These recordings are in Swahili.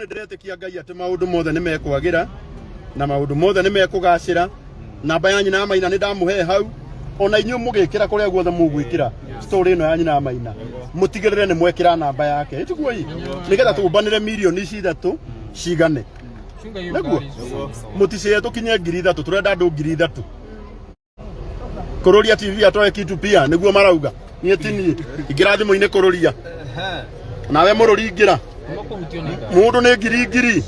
Ndiretekia Ngai ati maundu mothe ni mekwagira na maundu mothe ni mekugacira. Namba ya nyina Maina ni ndamuhe hau ona inyu mugikira kuria guothe mugwikira story ino ya nyina Maina mutigirire ni mwekira namba yake itiguo yi nigetha tubanire mirioni ici 3 cigane naguo muticie tukinye 3,000 turenda andu 3,000 Kururia TV atoe kitu pia niguo marauga nie tini ingirathimo-ini kururia nawe mururi ingira mundu ni ngiri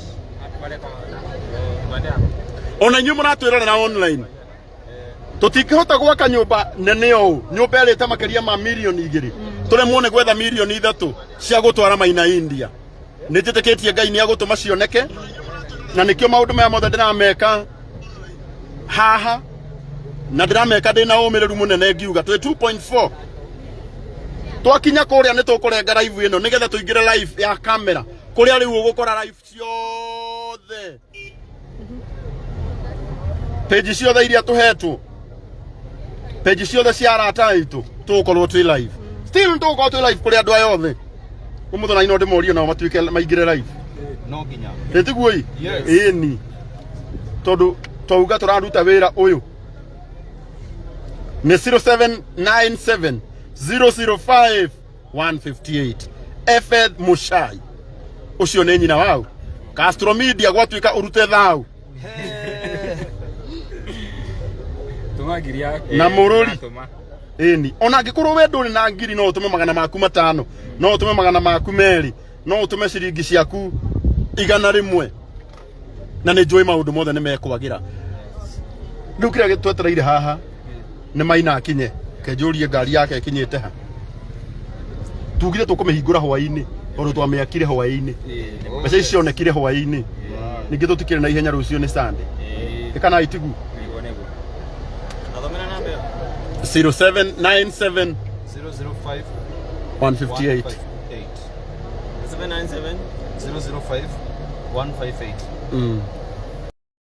ona inyu muratwirana na online tutikihota gwaka nyumba nene o nyumba irite makiria ma mirioni 2 turemwo ni gwetha mirioni 3 cia gutwara Maina India nijitikitie Ngai ni agutuma cioneke na nikio maundu maya mothe ndirameka haha na ndirameka ndina umireru munene ngiuga twi 2.4 twakinya kuria ni tukurenga live ino nigetha tuingire live ya camera kuria riu ugukora live ciothe page ciothe iria tuhetwo page ciothe cia arata aitu tukorwo twi live still tukorwo twi live kuria andu ayothe umuthona ino ndimorio nao matuike maingire live no nginya etiguo yi ni tondu twauga turaruta wira uyu ni 0797 005 158 Efed Mushai ucio ni nyina wao Castro Media gwatuika urute thau tumagiria na mururi ni ona ngikorwo we nduri na ngiri no utume magana maku 5 no utume magana maku 2 no utume ciringi ciaku 100 na ni njui maundu mothe ni mekwagira riu kiria twetereire haha ni Maina akinye kenjurie ngari yake ikinyite ha tugire tukumihingura hwaini oru twamiakire hwaini mbeca icio onekire hwaini ningi tutikire na ihenya rucio ni Sunday ikana itigu 0797 005 158 797 005 158